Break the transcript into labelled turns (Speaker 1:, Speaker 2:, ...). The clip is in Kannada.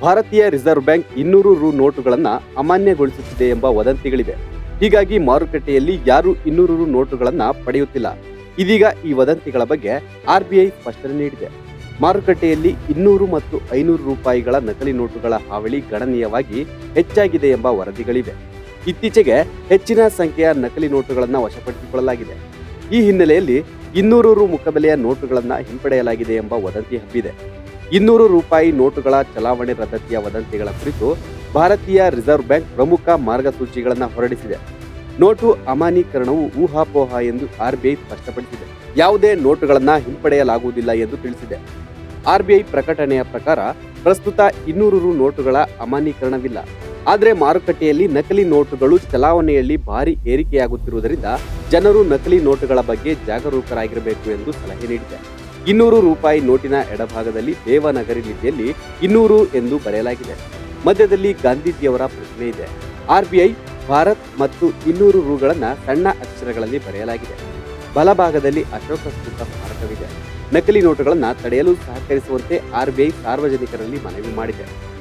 Speaker 1: ಭಾರತೀಯ ರಿಸರ್ವ್ ಬ್ಯಾಂಕ್ 200 ರು ನೋಟುಗಳನ್ನು ಅಮಾನ್ಯಗೊಳಿಸುತ್ತಿದೆ ಎಂಬ ವದಂತಿಗಳಿವೆ. ಹೀಗಾಗಿ ಮಾರುಕಟ್ಟೆಯಲ್ಲಿ ಯಾರೂ 200 ರು ನೋಟುಗಳನ್ನು ಪಡೆಯುತ್ತಿಲ್ಲ. ಇದೀಗ ಈ ವದಂತಿಗಳ ಬಗ್ಗೆ ಆರ್ಬಿಐ ಸ್ಪಷ್ಟನೆ ನೀಡಿದೆ. ಮಾರುಕಟ್ಟೆಯಲ್ಲಿ 200 ಮತ್ತು 500 ರೂಪಾಯಿಗಳ ನಕಲಿ ನೋಟುಗಳ ಹಾವಳಿ ಗಣನೀಯವಾಗಿ ಹೆಚ್ಚಾಗಿದೆ ಎಂಬ ವರದಿಗಳಿವೆ. ಇತ್ತೀಚೆಗೆ ಹೆಚ್ಚಿನ ಸಂಖ್ಯೆಯ ನಕಲಿ ನೋಟುಗಳನ್ನು ವಶಪಡಿಸಿಕೊಳ್ಳಲಾಗಿದೆ. ಈ ಹಿನ್ನೆಲೆಯಲ್ಲಿ 200 ರು ಮುಖಬೆಲೆಯ ನೋಟುಗಳನ್ನು ಹಿಂಪಡೆಯಲಾಗಿದೆ ಎಂಬ ವದಂತಿ ಹಬ್ಬಿದೆ. 200 ರೂಪಾಯಿ ನೋಟುಗಳ ಚಲಾವಣೆ ರದ್ದತಿಯ ವದಂತಿಗಳ ಕುರಿತು ಭಾರತೀಯ ರಿಸರ್ವ್ ಬ್ಯಾಂಕ್ ಪ್ರಮುಖ ಮಾರ್ಗಸೂಚಿಗಳನ್ನು ಹೊರಡಿಸಿದೆ. ನೋಟು ಅಮಾನ್ಯೀಕರಣವು ಊಹಾಪೋಹ ಎಂದು ಆರ್ಬಿಐ ಸ್ಪಷ್ಟಪಡಿಸಿದೆ. ಯಾವುದೇ ನೋಟುಗಳನ್ನು ಹಿಂಪಡೆಯಲಾಗುವುದಿಲ್ಲ ಎಂದು ತಿಳಿಸಿದೆ. ಆರ್ಬಿಐ ಪ್ರಕಟಣೆಯ ಪ್ರಕಾರ ಪ್ರಸ್ತುತ 200 ರು ನೋಟುಗಳ ಅಮಾನ್ಯೀಕರಣವಿಲ್ಲ. ಆದರೆ ಮಾರುಕಟ್ಟೆಯಲ್ಲಿ ನಕಲಿ ನೋಟುಗಳು ಚಲಾವಣೆಯಲ್ಲಿ ಭಾರಿ ಏರಿಕೆಯಾಗುತ್ತಿರುವುದರಿಂದ ಜನರು ನಕಲಿ ನೋಟುಗಳ ಬಗ್ಗೆ ಜಾಗರೂಕರಾಗಿರಬೇಕು ಎಂದು ಸಲಹೆ ನೀಡಿದೆ. 200 ರೂಪಾಯಿ ನೋಟಿನ ಎಡಭಾಗದಲ್ಲಿ ದೇವನಗರಿ ಲಿಪಿಯಲ್ಲಿ 200 ಎಂದು ಬರೆಯಲಾಗಿದೆ. ಮಧ್ಯದಲ್ಲಿ ಗಾಂಧೀಜಿಯವರ ಪ್ರತಿಮೆ ಇದೆ. ಆರ್ಬಿಐ ಭಾರತ್ ಮತ್ತು 200 ರುಗಳನ್ನು ಸಣ್ಣ ಅಕ್ಷರಗಳಲ್ಲಿ ಬರೆಯಲಾಗಿದೆ. ಬಲಭಾಗದಲ್ಲಿ ಅಶೋಕ ಸ್ತೂಪ ಸ್ಮಾರಕವಿದೆ. ನಕಲಿ ನೋಟುಗಳನ್ನು ತಡೆಯಲು ಸಹಕರಿಸುವಂತೆ ಆರ್ಬಿಐ ಸಾರ್ವಜನಿಕರಲ್ಲಿ ಮನವಿ ಮಾಡಿದೆ.